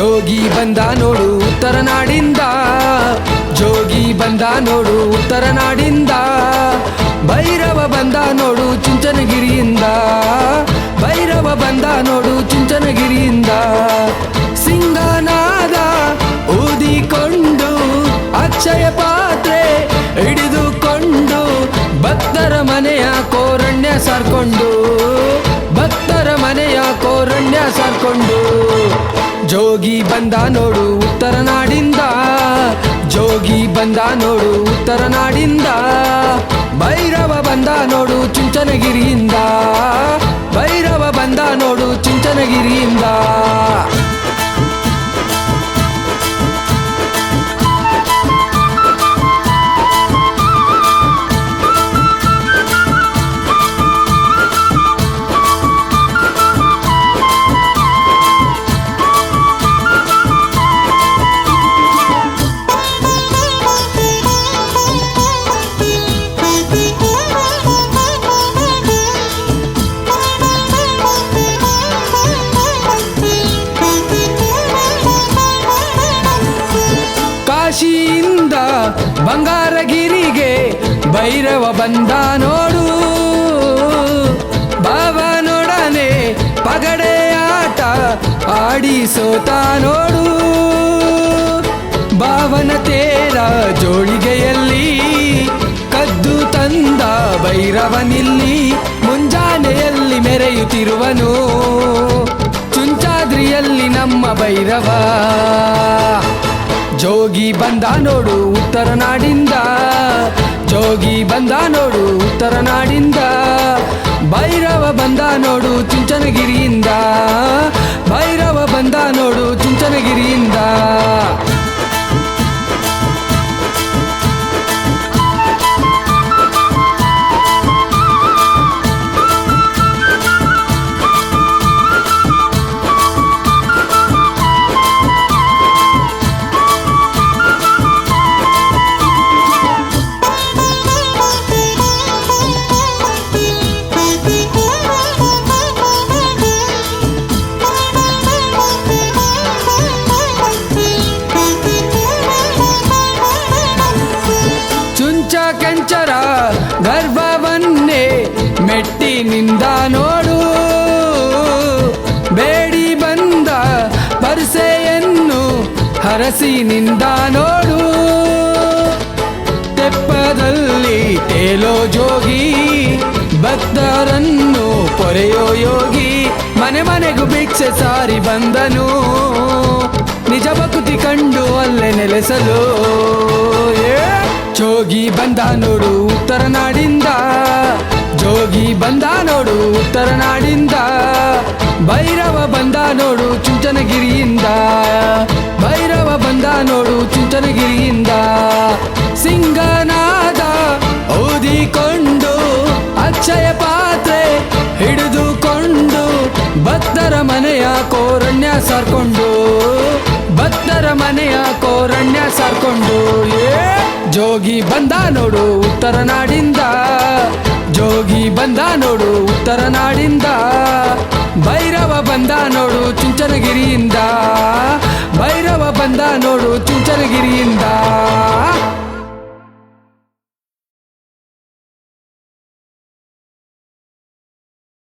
ಜೋಗಿ ಬಂದ ನೋಡು ಉತ್ತರ ನಾಡಿಂದ, ಜೋಗಿ ಬಂದ ನೋಡು ಉತ್ತರ ನಾಡಿಂದ, ಭೈರವ ಬಂದ ನೋಡು ಚುಂಚನಗಿರಿಯಿಂದ, ಭೈರವ ಬಂದ ನೋಡು ಚುಂಚನಗಿರಿಯಿಂದ. ಸಿಂಗನಾದ ಊದಿಕೊಂಡು ಅಕ್ಷಯ ಪಾತ್ರೆ ಹಿಡಿದುಕೊಂಡು ಭಕ್ತರ ಮನೆಯ ಕೋರಣ್ಯ ಸಾರ್ಕೊಂಡು, ಭಕ್ತರ ಮನೆಯ ಕೋರಣ್ಯ ಸಾರ್ಕೊಂಡು. ಜೋಗಿ ಬಂದ ನೋಡು ಉತ್ತರ ನಾಡಿಂದ, ಜೋಗಿ ಬಂದ ನೋಡು ಉತ್ತರ ನಾಡಿಂದ, ಭೈರವ ಬಂದ ನೋಡು ಚುಂಚನಗಿರಿಯಿಂದ, ಭೈರವ ಬಂದ ನೋಡು ಚುಂಚನಗಿರಿಯಿಂದ. ಕಾಶಿಯಿಂದ ಬಂಗಾರಗಿರಿಗೆ ಭೈರವ ಬಂದ ನೋಡು, ಬಾಬನೊಡನೆ ಪಗಡೆ ಆಟ ಆಡಿಸೋತ ನೋಡು. ಬಾವನ ತೇರ ಜೋಳಿಗೆಯಲ್ಲಿ ಕದ್ದು ತಂದ ಭೈರವನಿಲ್ಲಿ ಮುಂಜಾನೆಯಲ್ಲಿ ಮೆರೆಯುತ್ತಿರುವನು, ಚುಂಚಾದ್ರಿಯಲ್ಲಿ ನಮ್ಮ ಭೈರವ. ಜೋಗಿ ಬಂದ ನೋಡು ಉತ್ತರ ನಾಡಿಂದ, ಜೋಗಿ ಬಂದ ನೋಡು ಉತ್ತರ ನಾಡಿಂದ, ಭೈರವ ಬಂದ ನೋಡು ಚುಂಚನಗಿರಿಯಿಂದ, ಭೈರವ ಬಂದ ನೋಡು ಚುಂಚನಗಿರಿಯಿಂದ. ಕೆಂಚರ ಗರ್ಭವನ್ನೇ ಮೆಟ್ಟಿನಿಂದ ನೋಡು, ಬೇಡಿ ಬಂದ ಪರಸೆಯನ್ನು ಹರಸಿನಿಂದ ನೋಡು. ತೆಪ್ಪದಲ್ಲಿ ತೇಲೋ ಜೋಗಿ ಭಕ್ತರನ್ನು ಪೊರೆಯೋ ಯೋಗಿ, ಮನೆ ಮನೆಗೂ ಭಿಕ್ಷೆ ಸಾರಿ ಬಂದನು, ನಿಜ ಭಕ್ತಿ ಕಂಡು ಅಲ್ಲೇ ನೆಲೆಸಲು. ಜೋಗಿ ಬಂದ ನೋಡು ಉತ್ತರ ನಾಡಿಂದ, ಜೋಗಿ ಬಂದ ನೋಡು ಉತ್ತರ ನಾಡಿಂದ, ಭೈರವ ಬಂದ ನೋಡು ಚುಂಚನಗಿರಿಯಿಂದ, ಭೈರವ ಬಂದ ನೋಡು ಚುಂಚನಗಿರಿಯಿಂದ. ಸಿಂಗನಾದ ಊದಿಕೊಂಡು ಅಕ್ಷಯ ಪಾತ್ರೆ ಹಿಡಿದುಕೊಂಡು ಭಕ್ತರ ಮನೆಯ ಕೋರಣ್ಯ ಸಾರ್ಕೊಂಡು, ಭಕ್ತರ ಮನೆಯ ಕೋರಣ್ಯ ಸಾರ್ಕೊಂಡು. ಜೋಗಿ ಬಂದ ನೋಡು ಉತ್ತರ ನಾಡಿಂದ, ಜೋಗಿ ಬಂದ ನೋಡು ಉತ್ತರ ನಾಡಿಂದ, ಭೈರವ ಬಂದ ನೋಡು ಚುಂಚನಗಿರಿಯಿಂದ, ಭೈರವ ಬಂದ ನೋಡು ಚುಂಚನಗಿರಿಯಿಂದ.